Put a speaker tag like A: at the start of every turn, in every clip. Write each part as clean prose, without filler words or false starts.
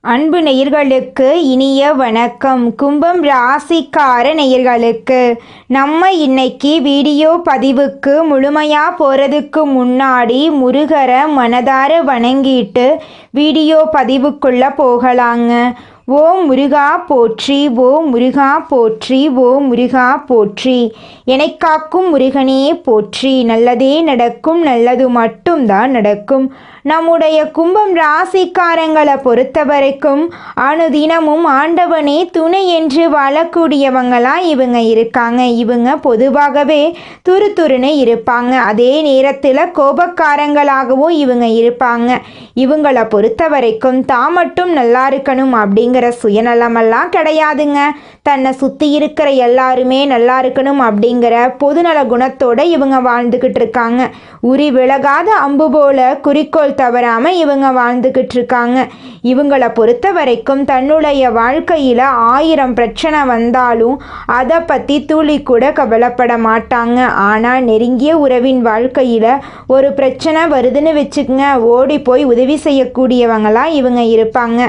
A: அன்பு நேயர்களுக்கு இனிய வணக்கம். கும்பம் ராசிக்கார நேயர்களுக்கு நம்ம இன்னைக்கு வீடியோ பதிவுக்கு முழுமையாக போகிறதுக்கு முன்னாடி முருகரை மனதார வணங்கிட்டு வீடியோ பதிவுக்குள்ளே போகலாங்க. ஓம் முருகா போற்றி, ஓம் முருகா போற்றி, ஓம் முருகா போற்றி. என்னை காக்கும் முருகனே போற்றி. நல்லதே நடக்கும், நல்லது மட்டும்தான் நடக்கும். நம்முடைய கும்பம் ராசிக்காரங்களை பொறுத்த வரைக்கும் அனுதினமும் ஆண்டவனே துணை என்று வாழக்கூடியவங்களாம் இவங்க இருக்காங்க. இவங்க பொதுவாகவே துருதுருன்னு இருப்பாங்க. அதே நேரத்தில் கோபக்காரங்களாகவும் இவங்க இருப்பாங்க. இவங்களை பொறுத்த வரைக்கும் தான் மட்டும் நல்லா இருக்கணும் அப்படிங்கிற சுயநலமெல்லாம் கிடையாதுங்க. தன்னை சுற்றி இருக்கிற எல்லாருமே நல்லா இருக்கணும் அப்படிங்கிற பொதுநல குணத்தோட இவங்க வாழ்ந்துக்கிட்டு இருக்காங்க. உரி விலகாத அம்பு போல குறிக்கோள் தவறாம இவங்க வாழ்ந்துக்கிட்டு இருக்காங்க. இவங்களை பொறுத்த வரைக்கும் தன்னுடைய வாழ்க்கையில் 1000 பிரச்சனை வந்தாலும் அதை பற்றி துளி கூட கவலைப்பட மாட்டாங்க. ஆனால் நெருங்கிய உறவின் வாழ்க்கையில் ஒரு பிரச்சனை வருதுன்னு வச்சுக்கங்க, ஓடி போய் உதவி செய்யக்கூடியவங்களாம் இவங்க இருப்பாங்க.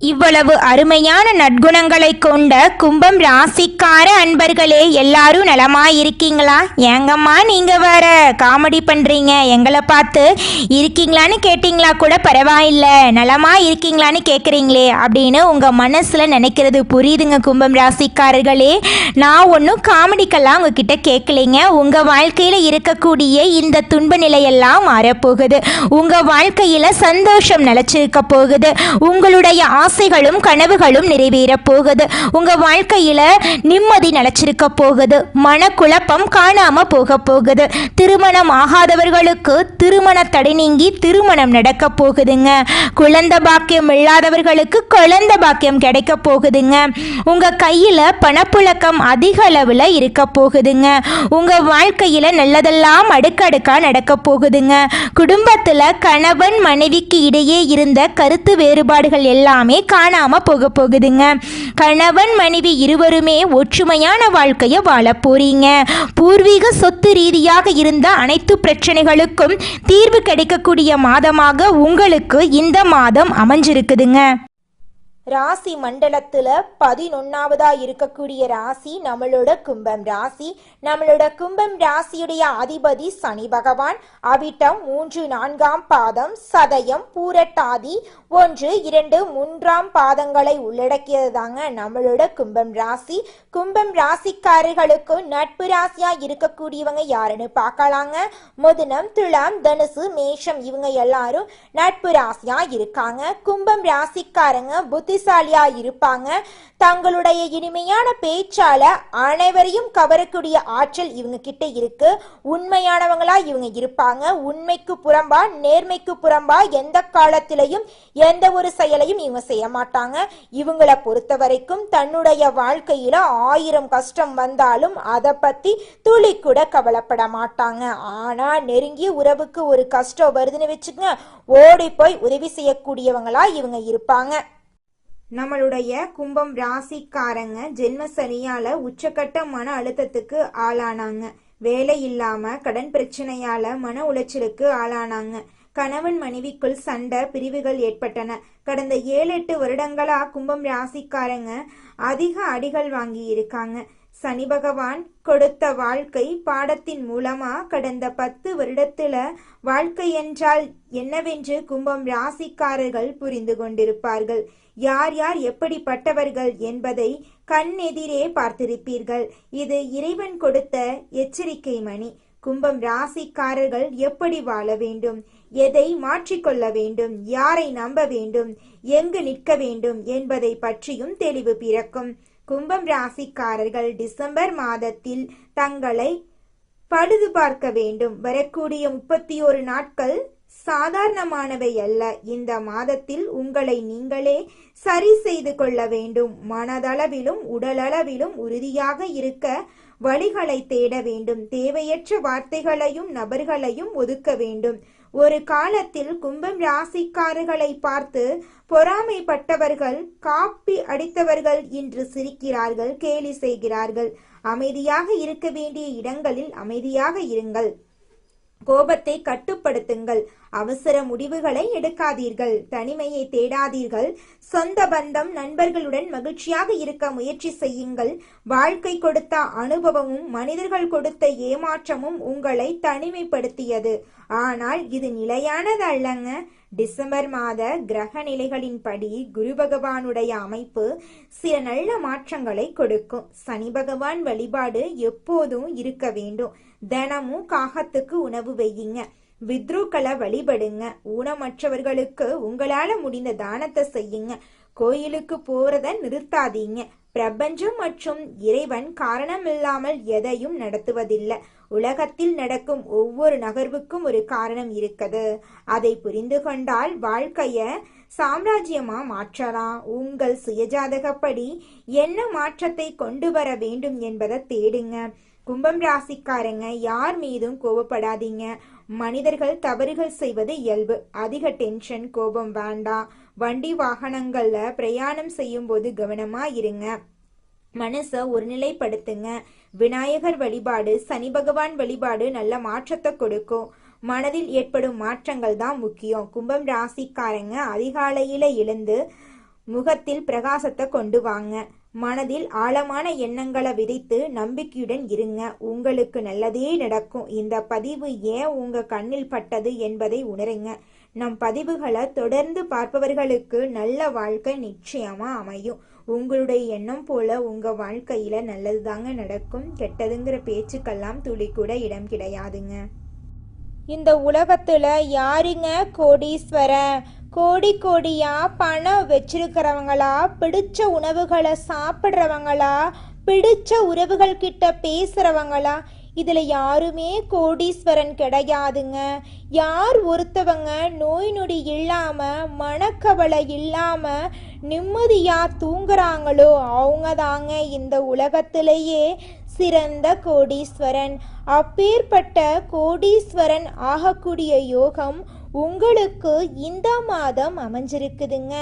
A: இவ்வளவு அருமையான நற்குணங்களை கொண்ட கும்பம் ராசிக்கார அன்பர்களே, எல்லாரும் நலமாயிருக்கீங்களா? ஏங்கம்மா நீங்க வேற காமெடி பண்றீங்க, எங்களை பார்த்து இருக்கீங்களான்னு கேட்டிங்களா கூட பரவாயில்ல, நலமா இருக்கீங்களான்னு கேட்குறீங்களே அப்படின்னு உங்க மனசுல நினைக்கிறது புரியுதுங்க. கும்பம் ராசிக்காரர்களே, நான் ஒன்றும் காமெடிக்கெல்லாம் உங்ககிட்ட கேட்கலைங்க. உங்க வாழ்க்கையில இருக்கக்கூடிய இந்த துன்ப நிலையெல்லாம் மாறப்போகுது. உங்க வாழ்க்கையில சந்தோஷம் நிலைச்சிருக்க போகுது. உங்களுடைய ஆசைகளும் கனவுகளும் நிறைவேற போகுது. உங்க வாழ்க்கையில நிம்மதி நிலைச்சிருக்க போகுது. மனக்குழப்பம் காணாம போக போகுது. திருமணம் ஆகாதவர்களுக்கு திருமண தடை நீங்கி திருமணம் நடக்க போகுதுங்க. குழந்தை பாக்கியம் இல்லாதவர்களுக்கு குழந்தை பாக்கியம் கிடைக்க போகுதுங்க. உங்க கையில பணப்புழக்கம் அதிக அளவுல இருக்க போகுதுங்க. உங்க வாழ்க்கையில நல்லதெல்லாம் அடுக்கடுக்கா நடக்க போகுதுங்க. குடும்பத்துல கணவன் மனைவிக்கு இடையே இருந்த கருத்து வேறுபாடுகள் எல்லாமே காணாம போக போகுதுங்க. கணவன் மனைவி இருவருமே ஒற்றுமையான வாழ்க்கையை வாழ போறீங்க. பூர்வீக சொத்து ரீதியாக இருந்த அனைத்து பிரச்சனைகளுக்கும் தீர்வு கிடைக்கக்கூடிய மாதமாக உங்களுக்கு இந்த மாதம் அமைஞ்சிருக்குதுங்க. ராசி மண்டலத்துல 11வதா இருக்கக்கூடிய ராசி நம்மளோட கும்பம் ராசி. நம்மளோட கும்பம் ராசியுடைய அதிபதி சனி பகவான். அவிட்டம் 3, 4ஆம் பாதம், சதயம், பூரட்டாதி 1, 2, 3ஆம் பாதங்களை உள்ளடக்கியது தாங்க நம்மளோட கும்பம் ராசி. கும்பம் ராசிக்காரர்களுக்கு நட்பு ராசியா இருக்கக்கூடியவங்க யாருன்னு பார்க்கலாங்க. மிதுனம், துலாம், தனுசு, மேஷம் இவங்க எல்லாரும் நட்பு ராசியா இருக்காங்க. கும்பம் ராசிக்காரங்க புத்திசாலியா இருப்பாங்க. தங்களுடைய இனிமையான பேச்சால அனைவரையும் கவரக்கூடிய ஆற்றல் இவங்க கிட்ட இருக்கு. உண்மையானவங்களா இவங்க இருப்பாங்க. உண்மைக்கு புறம்பா நேர்மைக்கு புறம்பா எந்த காலத்திலையும் எந்த ஒரு செயலையும் இவங்க செய்ய மாட்டாங்க. இவங்களை பொறுத்த வரைக்கும் தன்னுடைய வாழ்க்கையில 1000 கஷ்டம் வந்தாலும் அதை பத்தி துளி கூட கவலைப்பட மாட்டாங்க. ஆனா நெருங்கிய உறவுக்கு ஒரு கஷ்டம் வருதுன்னு வச்சுக்கங்க, ஓடி போய் உதவி செய்யக்கூடியவங்களா இவங்க இருப்பாங்க. நம்மளுடைய கும்பம் ராசிக்காரங்க ஜென்ம சனியால உச்சக்கட்ட மன அழுத்தத்துக்கு ஆளானாங்க. வேலை இல்லாம கடன் பிரச்சனையால மன உளைச்சலுக்கு ஆளானாங்க. கணவன் மனைவிக்குள் சண்டை பிரிவுகள் ஏற்பட்டன. கடந்த 7-8 வருடங்களா கும்பம் ராசிக்காரங்க அதிக அடிகள் வாங்கி இருக்காங்க. சனி பகவான் கொடுத்த வாழ்க்கை பாடத்தின் மூலமா கடந்த 10 வருடத்துல வாழ்க்கை என்றால் என்னவென்று கும்பம் ராசிக்காரர்கள் புரிந்து கொண்டிருப்பார்கள். யார் யார் எப்படிப்பட்டவர்கள் என்பதை கண்ணெதிரே பார்த்திருப்பீர்கள். இது இறைவன் கொடுத்த எச்சரிக்கை மணி. கும்பம் ராசிக்காரர்கள் எப்படி வாழ வேண்டும், எதை மாற்றிக்கொள்ள வேண்டும், யாரை நம்ப வேண்டும், எங்கு நிற்க வேண்டும் என்பதை பற்றியும் தெளிவு பிறக்கும். கும்பம் ராசிக்காரர்கள் டிசம்பர் மாதத்தில் தங்களை பழுது பார்க்க வேண்டும். வரக்கூடிய 31 நாட்கள் சாதாரணமானவை அல்ல. இந்த மாதத்தில் உங்களை நீங்களே சரி செய்து கொள்ள வேண்டும். மனதளவிலும் உடலளவிலும் உறுதியாக இருக்க வழிகளை தேட வேண்டும். தேவையற்ற வார்த்தைகளையும் நபர்களையும் ஒதுக்க வேண்டும். ஒரு காலத்தில் கும்பம் ராசிக்காரர்களை பார்த்து பொறாமைப்பட்டவர்கள், காப்பி அடித்தவர்கள் இன்று சிரிக்கிறார்கள், கேலி செய்கிறார்கள். அமைதியாக இருக்க வேண்டிய இடங்களில் அமைதியாக இருங்கள். கோபத்தை கட்டுப்படுத்துங்கள். அவசர முடிவுகளை எடுக்காதீர்கள். தனிமையை தேடாதீர்கள். சொந்த பந்தம், நண்பர்களுடன் மகிழ்ச்சியாக இருக்க முயற்சி செய்யுங்கள். வாழ்க்கை கொடுத்த அனுபவமும் மனிதர்கள் கொடுத்த ஏமாற்றமும் உங்களை தனிமைப்படுத்தியது. ஆனால் இது நிலையானது அல்லங்க. டிசம்பர் மாத கிரக நிலைகளின்படி குரு பகவானுடைய அமைப்பு சில நல்ல மாற்றங்களை கொடுக்கும். சனி பகவான் வழிபாடு எப்போதும் இருக்க வேண்டும். தினமும் காகத்துக்கு உணவு வையுங்க. வித்ருக்களை வழிபடுங்க. ஊனமற்றவர்களுக்கு உங்களால முடிந்த தானத்தை செய்யுங்க. கோயிலுக்கு போறத நிறுத்தாதீங்க. பிரபஞ்சம் மற்றும் இறைவன் காரணமில்லாமல் எதையும் நடத்துவதில்லை. உலகத்தில் நடக்கும் ஒவ்வொரு நகர்வுக்கும் ஒரு காரணம் இருக்குது. அதை புரிந்து கொண்டால் வாழ்க்கைய சாம்ராஜ்யமா மாற்றலாம். உங்கள் சுயஜாதகப்படி என்ன மாற்றத்தை கொண்டு வர வேண்டும் என்பதை தேடுங்க. கும்பம் ராசிக்காரங்க, யார் மீதும் கோபப்படாதீங்க. மனிதர்கள் தவறுகள் செய்வது இயல்பு. அதிக டென்ஷன், கோபம் வேண்டாம். வண்டி வாகனங்கள்ல பிரயாணம் செய்யும் போது கவனமா இருங்க. மனசை ஒருநிலைப்படுத்துங்க. விநாயகர் வழிபாடு, சனி பகவான் வழிபாடு நல்ல மாற்றத்தை கொடுக்கும். மனதில் ஏற்படும் மாற்றங்கள் தான் முக்கியம். கும்பம் ராசிக்காரங்க, அதிகாலையில எழுந்து முகத்தில் பிரகாசத்தை கொண்டு வாங்க. மனதில் ஆழமான எண்ணங்களை விதைத்து நம்பிக்கையுடன் இருங்க. உங்களுக்கு நல்லதே நடக்கும். இந்த பதிவு ஏன் உங்க கண்ணில் பட்டது என்பதை உணருங்க. நம் பதிவுகளை தொடர்ந்து பார்ப்பவர்களுக்கு நல்ல வாழ்க்கை நிச்சயமா அமையும். உங்களுடைய எண்ணம் போல உங்க வாழ்க்கையில நல்லது தாங்க நடக்கும். கெட்டதுங்கிற பேச்சுக்கெல்லாம் துளி கூட இடம் கிடையாதுங்க. இந்த உலகத்துல யாருங்க கோடீஸ்வரன்? கோடி கோடியா பணம் வச்சிருக்கிறவங்களா, பிடிச்ச உணவுகளை சாப்பிட்றவங்களா, பிடிச்ச உறவுகள் கிட்ட பேசுறவங்களா? இதுல யாருமே கோடீஸ்வரன் கிடையாதுங்க. யார் ஒருத்தவங்க நோய் நொடி இல்லாம, மனக்கவலை இல்லாம நிம்மதியா தூங்குறாங்களோ அவங்க தாங்க இந்த உலகத்திலேயே சிறந்த கோடீஸ்வரன். அப்பேற்பட்ட கோடீஸ்வரன் ஆகக்கூடிய யோகம் உங்களுக்கு இந்த மாதம் அமைஞ்சிருக்குதுங்க.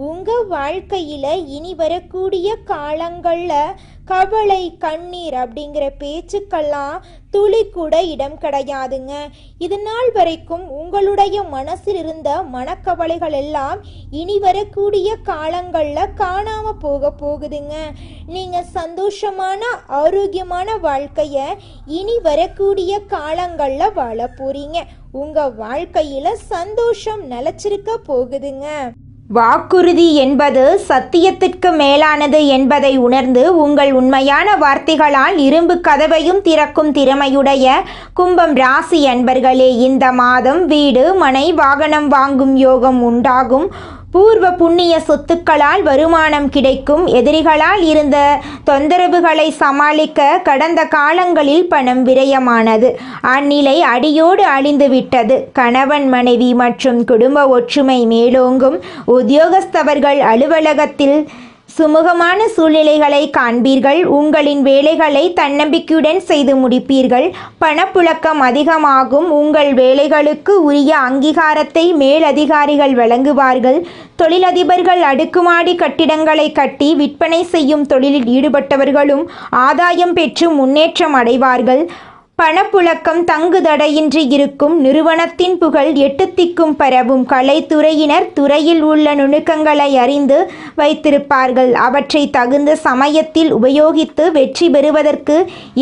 A: உங்க வாழ்க்கையில இனி வரக்கூடிய காலங்கள்ல கவலை, கண்ணீர் அப்படிங்கிற பேச்சுக்கெல்லாம் துளி கூட இடம் கிடையாதுங்க. இது நாள் வரைக்கும் உங்களுடைய மனசில் இருந்த மனக்கவலைகள் எல்லாம் இனி வரக்கூடிய காலங்கள்ல காணாம போகுதுங்க. நீங்க சந்தோஷமான, ஆரோக்கியமான வாழ்க்கைய இனி வரக்கூடிய காலங்கள்ல வாழ போறீங்க. உங்க வாழ்க்கையில சந்தோஷம் நிலைச்சிருக்க போகுதுங்க. வாக்குறுதி என்பது சத்தியத்திற்கு மேலானது என்பதை உணர்ந்து உங்கள் உண்மையான வார்த்தைகளால் இரும்பு கதவையும் திறக்கும் திறமையுடைய கும்பம் ராசி அன்பர்களே, இந்த மாதம் வீடு, மனை, வாகனம் வாங்கும் யோகம் உண்டாகும். பூர்வ புண்ணிய சொத்துக்களால் வருமானம் கிடைக்கும். எதிரிகளால் இருந்த தொந்தரவுகளை சமாளிக்க கடந்த காலங்களில் பணம் விரயமானது. அந்நிலை அடியோடு அழிந்து விட்டது. கணவன், மனைவி மற்றும் குடும்ப ஒற்றுமை மேலோங்கும். உத்தியோகஸ்தவர்கள் அலுவலகத்தில் சுமூகமான சூழ்நிலைகளை காண்பீர்கள். உங்களின் வேலைகளை தன்னம்பிக்கையுடன் செய்து முடிப்பீர்கள். பணப்புழக்கம் அதிகமாகும். உங்கள் வேலைகளுக்கு உரிய அங்கீகாரத்தை மேலதிகாரிகள் வழங்குவார்கள். தொழிலதிபர்கள் அடுக்குமாடி கட்டிடங்களை கட்டி விற்பனை செய்யும் தொழிலில் ஈடுபட்டவர்களும் ஆதாயம் பெற்று முன்னேற்றம் அடைவார்கள். பணப்புழக்கம் தங்குதடையின்றி இருக்கும். நிறுவனத்தின் புகழ் எட்டுத்திக்கும் பரவும். கலைத்துறையினர் துறையில் உள்ள நுணுக்கங்களை அறிந்து வைத்திருப்பார்கள். அவற்றை தகுந்த சமயத்தில் உபயோகித்து வெற்றி பெறுவதற்கு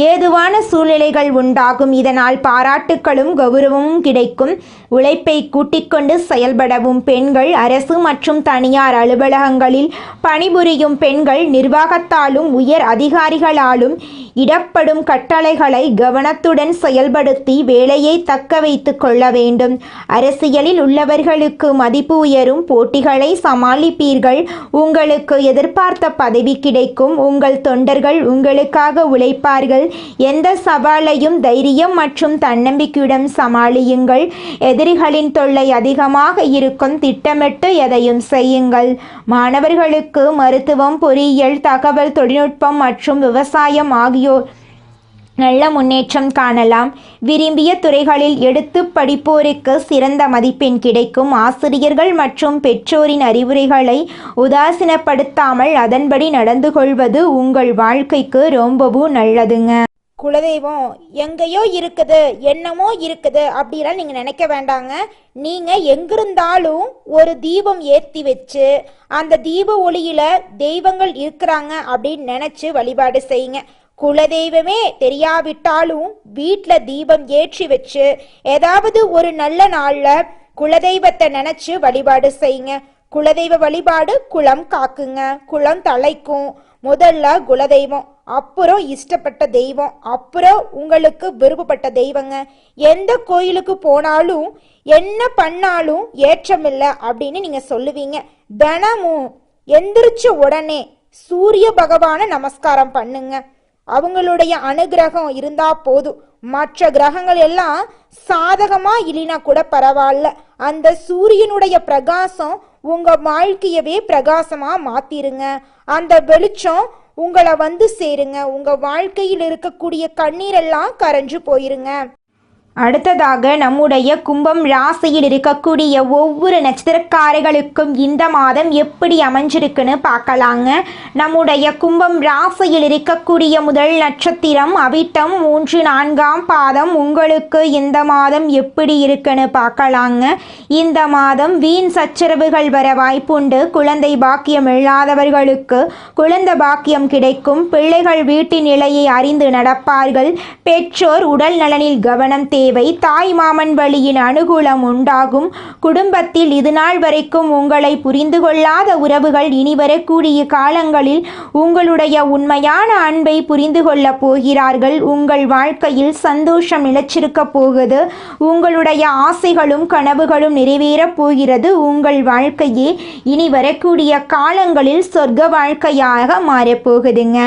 A: ஏதுவான சூழ்நிலைகள் உண்டாகும். இதனால் பாராட்டுக்களும் கௌரவமும் கிடைக்கும். உழைப்பை கூட்டிக்கொண்டு செயல்படவும். பெண்கள் அரசு மற்றும் தனியார் அலுவலகங்களில் பணிபுரியும் பெண்கள் நிர்வாகத்தாலும் உயர் அதிகாரிகளாலும் இடப்படும் கட்டளைகளை கவனத்துடன் செயல்படுத்தி வேலையை தக்க வைத்து கொள்ள வேண்டும். அரசியலில் உள்ளவர்களுக்கு மதிப்பு உயரும். போட்டிகளை சமாளிப்பீர்கள். உங்களுக்கு எதிர்பார்த்த பதவி கிடைக்கும். உங்கள் தொண்டர்கள் உங்களுக்காக உழைப்பார்கள். எந்த சவாலையும் தைரியம் மற்றும் தன்னம்பிக்கையுடன் சமாளியுங்கள். எதிரிகளின் தொல்லை அதிகமாக இருக்கும். திட்டமிட்டு எதையும் செய்யுங்கள். மாணவர்களுக்கு மருத்துவம், பொறியியல், தகவல் தொழில்நுட்பம் மற்றும் விவசாயம் ஆகியோர் நல்ல முன்னேற்றம் காணலாம். விரும்பிய துறைகளில் எடுத்து படிப்போருக்கு சிறந்த மதிப்பெண் கிடைக்கும். ஆசிரியர்கள் மற்றும் பெற்றோரின் அறிவுரைகளை உதாசீனப்படுத்தாமல் அதன்படி நடந்து கொள்வது உங்கள் வாழ்க்கைக்கு ரொம்பவும் நல்லதுங்க.
B: குலதெய்வம் எங்கேயோ இருக்குது, என்னமோ இருக்குது அப்படிலாம் நீங்க நினைக்க வேண்டாங்க. நீங்க எங்கிருந்தாலும் ஒரு தீபம் ஏத்தி வச்சு அந்த தீப ஒளியில தெய்வங்கள் இருக்கிறாங்க அப்படின்னு நினைச்சு வழிபாடு செய்யுங்க. குலதெய்வமே தெரியாவிட்டாலும் வீட்டில் தீபம் ஏற்றி வச்சு ஏதாவது ஒரு நல்ல நாள்ல குலதெய்வத்தை நினைச்சு வழிபாடு செய்யுங்க. குலதெய்வ வழிபாடு குலம் காக்குங்க, குலம் தலைக்கும். முதல்ல குலதெய்வம், அப்புறம் இஷ்டப்பட்ட தெய்வம், அப்புறம் உங்களுக்கு விருப்பப்பட்ட தெய்வங்க. எந்த கோயிலுக்கு போனாலும் என்ன பண்ணாலும் ஏற்றமில்லை அப்படின்னு நீங்க சொல்லுவீங்க. தினமும் எந்திரிச்ச உடனே சூரிய பகவான நமஸ்காரம் பண்ணுங்க. அவங்களுடைய அனுகிரகம் இருந்தா போதும். மற்ற கிரகங்கள் எல்லாம் சாதகமா இல்லைனா கூட பரவாயில்ல, அந்த சூரியனுடைய பிரகாசம் உங்க வாழ்க்கையவே பிரகாசமா மாத்திருங்க. அந்த வெளிச்சம் உங்களை வந்து சேருங்க. உங்க வாழ்க்கையில் இருக்கக்கூடிய கண்ணீரெல்லாம் கரைஞ்சு போயிருங்க.
A: அடுத்ததாக நம்முடைய கும்பம் ராசியில் இருக்கக்கூடிய ஒவ்வொரு நட்சத்திரக்காரர்களுக்கும் இந்த மாதம் எப்படி அமைஞ்சிருக்குன்னு பார்க்கலாங்க. நம்முடைய கும்பம் ராசியில் இருக்கக்கூடிய முதல் நட்சத்திரம் அவிட்டம் 3, 4ஆம் பாதம். உங்களுக்கு இந்த மாதம் எப்படி இருக்குன்னு பார்க்கலாங்க. இந்த மாதம் வீண் சச்சரவுகள் வர வாய்ப்புண்டு. குழந்தை பாக்கியம் இல்லாதவர்களுக்கு குழந்தை பாக்கியம் கிடைக்கும். பிள்ளைகள் வீட்டின் நிலையை அறிந்து நடப்பார்கள். பெற்றோர் உடல் நலனில் கவனம் தேவை. தாய் மாமன் வழியின் அனுகூலம் உண்டாகும். குடும்பத்தில் இதுநாள் வரைக்கும் உங்களை புரிந்து கொள்ளாத உறவுகள் இனி வரக்கூடிய காலங்களில் உங்களுடைய உண்மையான அன்பை புரிந்து கொள்ள போகிறார்கள். உங்கள் வாழ்க்கையில் சந்தோஷம் நிலைச்சிருக்க போகுது. உங்களுடைய ஆசைகளும் கனவுகளும் நிறைவேறப் போகிறது. உங்கள் வாழ்க்கையே இனி வரக்கூடிய காலங்களில் சொர்க்க வாழ்க்கையாக மாறப்போகுதுங்க.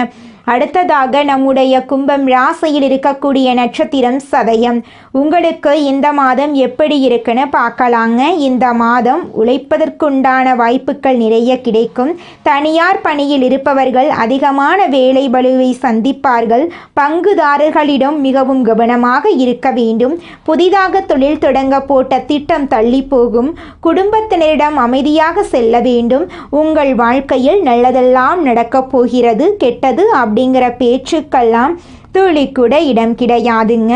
A: அடுத்ததாக நம்முடைய கும்பம் ராசியில் இருக்கக்கூடிய நட்சத்திரம் சதயம். உங்களுக்கு இந்த மாதம் எப்படி இருக்குன்னு பார்க்கலாங்க. இந்த மாதம் உழைப்பதற்குண்டான வாய்ப்புகள் நிறைய கிடைக்கும். தனியார் பணியில் இருப்பவர்கள் அதிகமான வேலை பளுவை சந்திப்பார்கள். பங்குதாரர்களிடம் மிகவும் கவனமாக இருக்க வேண்டும். புதிதாக தொழில் தொடங்க போட்ட திட்டம் தள்ளி போகும். குடும்பத்தினரிடம் அமைதியாக செல்ல வேண்டும். உங்கள் வாழ்க்கையில் நல்லதெல்லாம் நடக்கப் போகிறது. கெட்டது அப்படிங்கிற பேச்சுக்கெல்லாம் துளி கூட இடம் கிடையாதுங்க.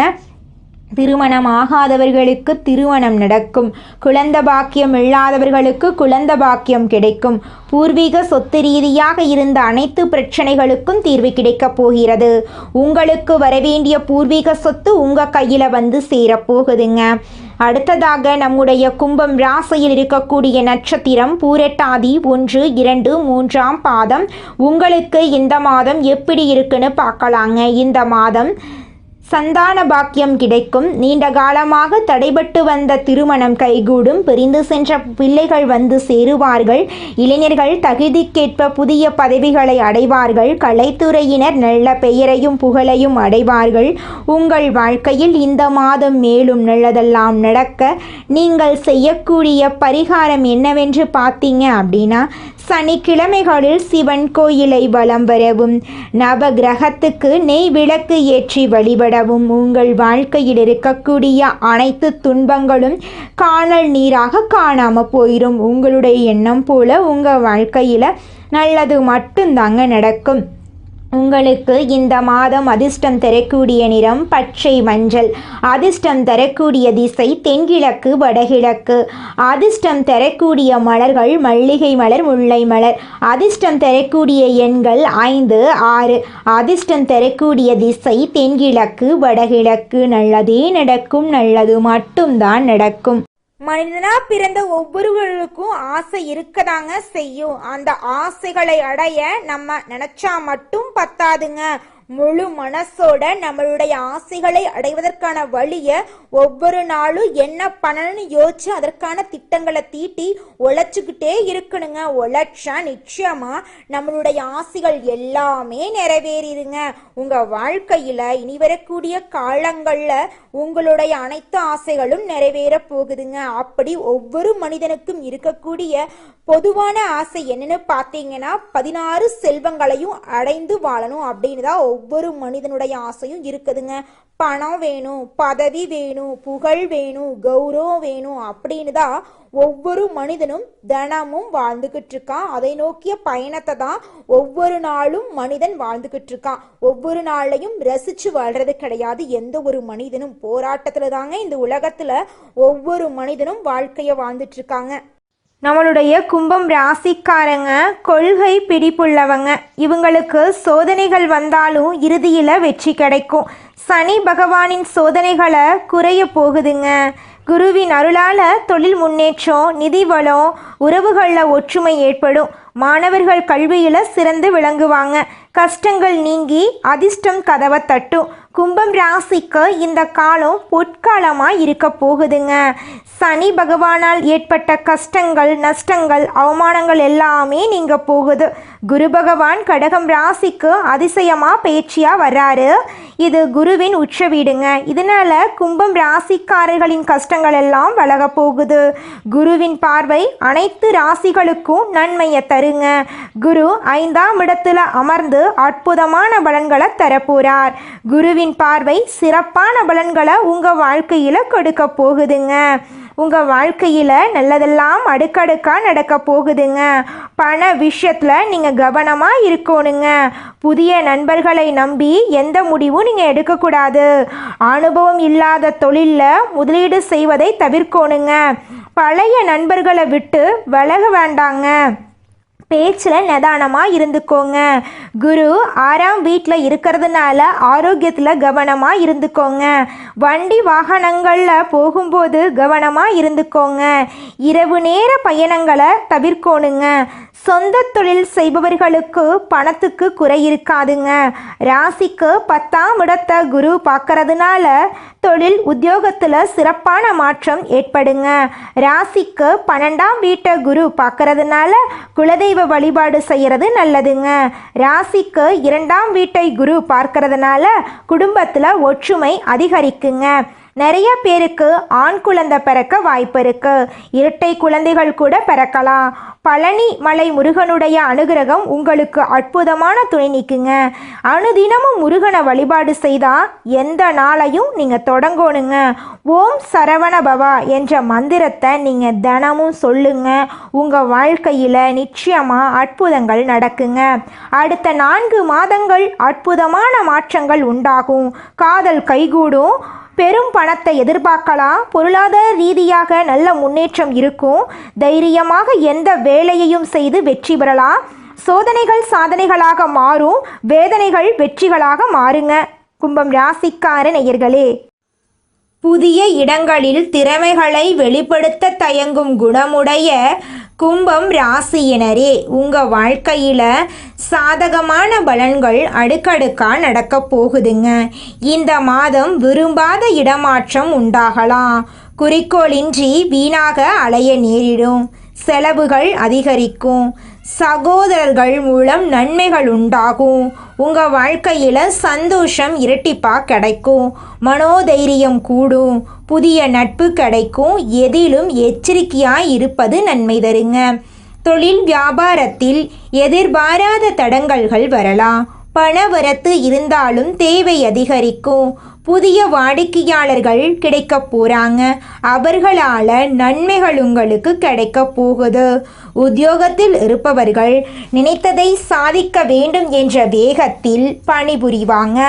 A: திருமணம் ஆகாதவர்களுக்கு திருமணம் நடக்கும். குழந்தை பாக்கியம் இல்லாதவர்களுக்கு குழந்தை பாக்கியம் கிடைக்கும். பூர்வீக சொத்து ரீதியாக இருந்த அனைத்து பிரச்சனைகளுக்கும் தீர்வு கிடைக்கப் போகிறது. உங்களுக்கு வரவேண்டிய பூர்வீக சொத்து உங்கள் கையில் வந்து சேரப்போகுதுங்க. அடுத்ததாக நம்முடைய கும்பம் ராசியில் இருக்கக்கூடிய நட்சத்திரம் பூரட்டாதி 1, 2, 3ஆம் பாதம். உங்களுக்கு இந்த மாதம் எப்படி இருக்குன்னு பார்க்கலாங்க. இந்த மாதம் சந்தான பாக்கியம் கிடைக்கும். நீண்ட காலமாக தடைபட்டு வந்த திருமணம் கைகூடும். பிரிந்து சென்ற பிள்ளைகள் வந்து சேருவார்கள். இளைஞர்கள் தகுதிக்கேற்ப புதிய பதவிகளை அடைவார்கள். கலைத்துறையினர் நல்ல பெயரையும் புகழையும் அடைவார்கள். உங்கள் வாழ்க்கையில் இந்த மாதம் மேலும் நல்லதெல்லாம் நடக்க நீங்கள் செய்யக்கூடிய பரிகாரம் என்னவென்று பார்த்தீங்க அப்படின்னா, சனிக்கிழமைகளில் சிவன் கோயிலை வலம் வரவும், நவ கிரகத்துக்கு நெய் விளக்கு ஏற்றி வழிபடவும். உங்கள் வாழ்க்கையில் இருக்கக்கூடிய அனைத்து துன்பங்களும் காணல் நீராக காணாம போயிடும். உங்களுடைய எண்ணம் போல உங்கள் வாழ்க்கையில் நல்லது மட்டும்தாங்க நடக்கும். உங்களுக்கு இந்த மாதம் அதிர்ஷ்டம் தரக்கூடிய நிறம் பச்சை மஞ்சள். அதிர்ஷ்டம் தரக்கூடிய திசை தென்கிழக்கு வடகிழக்கு. அதிர்ஷ்டம் தரக்கூடிய மலர்கள் மல்லிகை மலர், முல்லை மலர். அதிர்ஷ்டம் தரக்கூடிய எண்கள் 5, 6. அதிர்ஷ்டம் தரக்கூடிய திசை தென்கிழக்கு வடகிழக்கு. நல்லதே நடக்கும். நல்லது மட்டும்தான் நடக்கும்.
B: மனிதனா பிறந்த ஒவ்வொருவருக்கும் ஆசை இருக்கதாங்க செய்யும். அந்த ஆசைகளை அடைய நம்ம நினைச்சா மட்டும் பத்தாதுங்க. முழு மனசோட நம்மளுடைய ஆசைகளை அடைவதற்கான வழிய ஒவ்வொரு நாளும் என்ன பண்ணணும்னு யோசிச்சு அதற்கான திட்டங்களை தீட்டி உழைச்சுக்கிட்டே இருக்கணுங்க. உழைச்சா நிச்சயமா நம்மளுடைய ஆசைகள் எல்லாமே நிறைவேறிடுங்க. உங்க வாழ்க்கையில இனி வரக்கூடிய காலங்கள்ல உங்களுடைய அனைத்து ஆசைகளும் நிறைவேற போகுதுங்க. அப்படி ஒவ்வொரு மனிதனுக்கும் இருக்கக்கூடிய பொதுவான ஆசை என்னன்னு பார்த்தீங்கன்னா 16 செல்வங்களையும் அடைந்து வாழணும் அப்படின்னு தான் ஒவ்வொரு மனிதனுடைய ஆசையும் இருக்குதுங்க. பணம் வேணும், பதவி வேணும், புகழ் வேணும், கௌரவம் வேணும் அப்படின்னு தான் ஒவ்வொரு மனிதனும் தினமும் வாழ்ந்துகிட்டு இருக்கான். அதை நோக்கிய பயணத்தை தான் ஒவ்வொரு நாளும் மனிதன் வாழ்ந்துகிட்டு இருக்கான். ஒவ்வொரு நாளையும் ரசிச்சு வாழ்றது கிடையாது. எந்த ஒரு மனிதனும் போராட்டத்துல தாங்க இந்த உலகத்துல ஒவ்வொரு மனிதனும் வாழ்க்கைய வாழ்ந்துட்டு இருக்காங்க.
A: நம்மளுடைய கும்பம் ராசிக்காரங்க கொள்கை பிடிப்புள்ளவங்க. இவங்களுக்கு சோதனைகள் வந்தாலும் இறுதியில் வெற்றி கிடைக்கும். சனி பகவானின் சோதனைகளை குறைய போகுதுங்க. குருவின் அருளால் தொழில் முன்னேற்றம், நிதி வளம், உறவுகளில் ஒற்றுமை ஏற்படும். மாணவர்கள் கல்வியில் சிறந்து விளங்குவாங்க. கஷ்டங்கள் நீங்கி அதிர்ஷ்டம் கதவை தட்டும். கும்பம் ராசிக்கு இந்த காலம் பொற்காலமாக இருக்க போகுதுங்க. சனி பகவானால் ஏற்பட்ட கஷ்டங்கள், நஷ்டங்கள், அவமானங்கள் எல்லாமே நீங்க போகுது. குரு பகவான் கடகம் ராசிக்கு அதிசயமாக பயிற்சியாக வர்றாரு. இது குருவின் உச்ச வீடுங்க. இதனால கும்பம் ராசிக்காரர்களின் கஷ்டங்கள் எல்லாம் விலக போகுது. குருவின் பார்வை அனைத்து ராசிகளுக்கும் நன்மையை தருங்க. குரு 5ஆம் இடத்துல அமர்ந்து அற்புதமான பலன்களை தரப்போறார். குருவின் பார்வை சிறப்பான பலன்களை உங்க வாழ்க்கையில கொடுக்க போகுதுங்க. உங்கள் வாழ்க்கையில் நல்லதெல்லாம் அடுக்கடுக்காக நடக்க போகுதுங்க. பண விஷயத்தில் நீங்கள் கவனமாக இருக்கணுங்க. புதிய நண்பர்களை நம்பி எந்த முடிவும் நீங்கள் எடுக்கக்கூடாது. அனுபவம் இல்லாத தொழிலில் முதலீடு செய்வதை தவிர்க்கணுங்க. பழைய நண்பர்களை விட்டு விலக வேண்டாங்க. பேச்சில் நிதானமாக இருந்துக்கோங்க. குரு 6ஆம் வீட்டில் இருக்கிறதுனால ஆரோக்கியத்தில் கவனமாக இருந்துக்கோங்க. வண்டி வாகனங்களில் போகும்போது கவனமாக இருந்துக்கோங்க. இரவு நேர பயணங்களை தவிர்க்கணுங்க. சொந்த தொழில் செய்பவர்களுக்கு பணத்துக்கு குறை இருக்காதுங்க. ராசிக்கு 10ஆம் இடத்தை குரு பார்க்கறதுனால தொழில் உத்தியோகத்தில் சிறப்பான மாற்றம் ஏற்படுங்க. ராசிக்கு 12ஆம் வீட்டை குரு பார்க்கறதுனால குலதெய்வ வழிபாடு செய்கிறது நல்லதுங்க. ராசிக்கு 2ஆம் வீட்டை குரு பார்க்கறதுனால குடும்பத்தில் ஒற்றுமை அதிகரிக்குங்க. நிறைய பேருக்கு ஆண் குழந்தை பிறக்க வாய்ப்பு இருக்கு. இரட்டை குழந்தைகள் கூட பிறக்கலாம். பழனி மலை முருகனுடைய அனுகிரகம் உங்களுக்கு அற்புதமான துணை நிற்குங்க. அனுதினமும் முருகனை வழிபாடு செய்தால் எந்த நாளையும் நீங்கள் தொடங்கணுங்க. ஓம் சரவண பவா என்ற மந்திரத்தை நீங்கள் தினமும் சொல்லுங்க. உங்கள் வாழ்க்கையில் நிச்சயமாக அற்புதங்கள் நடக்குங்க. அடுத்த 4 மாதங்கள் அற்புதமான மாற்றங்கள் உண்டாகும். காதல் கைகூடும். பெரும் பணத்தை எதிர்பார்க்கலாம். பொருளாதார ரீதியாக நல்ல முன்னேற்றம் இருக்கும். தைரியமாக எந்த வேலையையும் செய்து வெற்றி பெறலாம். சோதனைகள் சாதனைகளாக மாறும். வேதனைகள் வெற்றிகளாக மாறுங்க. கும்பம் ராசிக்கார நேயர்களே, புதிய இடங்களில் திறமைகளை வெளிப்படுத்த தயங்கும் குணமுடைய கும்பம் ராசியினரே, உங்கள் வாழ்க்கையில் சாதகமான பலன்கள் அடுக்கடுக்காக நடக்க போகுதுங்க. இந்த மாதம் விரும்பாத இடமாற்றம் உண்டாகலாம். குறிக்கோளின்றி வீணாக அலைய நேரிடும். செலவுகள் அதிகரிக்கும். சகோதரர்கள் மூலம் நன்மைகள் உண்டாகும். உங்கள் வாழ்க்கையில் சந்தோஷம் இரட்டிப்பாக கிடைக்கும். மனோதைரியம் கூடும். புதிய நட்பு கிடைக்கும். எதிலும் எச்சரிக்கையாக இருப்பது நன்மை தருங்க. தொழில் வியாபாரத்தில் எதிர்பாராத தடங்கல்கள் வரலாம். பணவரத்து இருந்தாலும் தேவை அதிகரிக்கும். புதிய வாடிக்கையாளர்கள் கிடைக்க போகிறாங்க. அவர்களால் நன்மைகள் உங்களுக்கு கிடைக்க போகுது. உத்தியோகத்தில் இருப்பவர்கள் நினைத்ததை சாதிக்க வேண்டும் என்ற வேகத்தில் பணிபுரிவாங்க.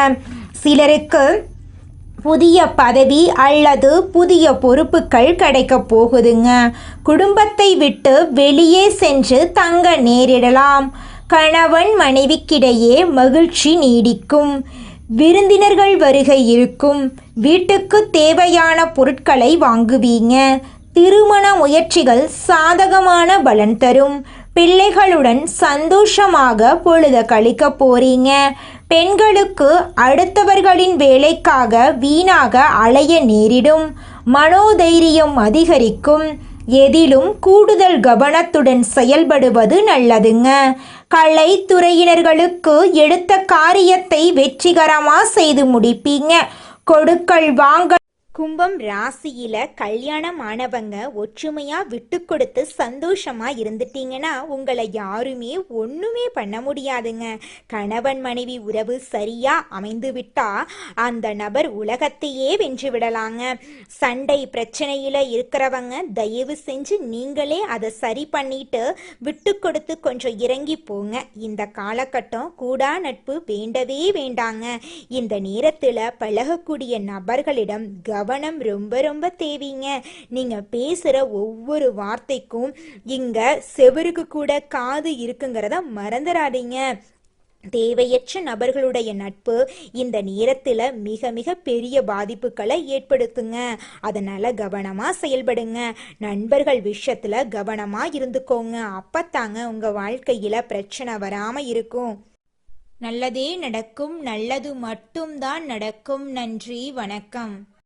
A: சிலருக்கு புதிய பதவி அல்லது புதிய பொறுப்புகள் கிடைக்க போகுதுங்க. குடும்பத்தை விட்டு வெளியே சென்று தங்க நேரிடலாம். கணவன் மனைவிக்கிடையே மகிழ்ச்சி நீடிக்கும். விருந்தினர்கள் வருகை இருக்கும். வீட்டுக்கு தேவையான பொருட்களை வாங்குவீங்க. திருமண முயற்சிகள் சாதகமான பலன் தரும். பிள்ளைகளுடன் சந்தோஷமாக பொழுத கழிக்க போறீங்க. பெண்களுக்கு அடுத்தவர்களின் வேலைக்காக வீணாக அலைய நேரிடும். மனோதைரியம் அதிகரிக்கும். எதிலும் கூடுதல் கவனத்துடன் செயல்படுவது நல்லதுங்க. கலைத்துறையினர்களுக்கு எடுத்த காரியத்தை வெற்றிகரமாக செய்து முடிப்பீங்க. கொடுக்கல் வாங்கல்
B: கும்பம் ராசியில கல்யாணம் ஆனவங்க ஒற்றுமையா விட்டு கொடுத்து சந்தோஷமா இருந்துட்டீங்கன்னா உங்களை யாருமே ஒண்ணுமே பண்ண முடியாதுங்க. கணவன் மனைவி உறவு சரியா அமைந்து விட்டா அந்த நபர் உலகத்தையே வென்று விடலாங்க. சண்டை பிரச்சனையில இருக்கிறவங்க தயவு செஞ்சு நீங்களே அதை சரி பண்ணிட்டு விட்டு கொடுத்து கொஞ்சம் இறங்கி போங்க. இந்த காலகட்டம் கூடா நட்பு வேண்டவே வேண்டாங்க. இந்த நேரத்துல பழகக்கூடிய நபர்களிடம் கவனம் ரொம்ப ரொம்ப தேவைங்க. நீங்க பேசுற ஒவ்வொரு வார்த்தைக்கும் இங்க செவருக்கு கூட காது இருக்குங்கிறத மறந்துடாதீங்க. தேவையற்ற நபர்களுடைய நட்பு இந்த நேரத்துல மிக மிக பெரிய பாதிப்புகளை ஏற்படுத்துங்க. அதனால கவனமா செயல்படுங்க. நண்பர்கள் விஷயத்துல கவனமா இருந்துக்கோங்க. அப்பத்தாங்க உங்க வாழ்க்கையில பிரச்சனை வராம இருக்கும். நல்லதே நடக்கும். நல்லது மட்டும்தான் நடக்கும். நன்றி, வணக்கம்.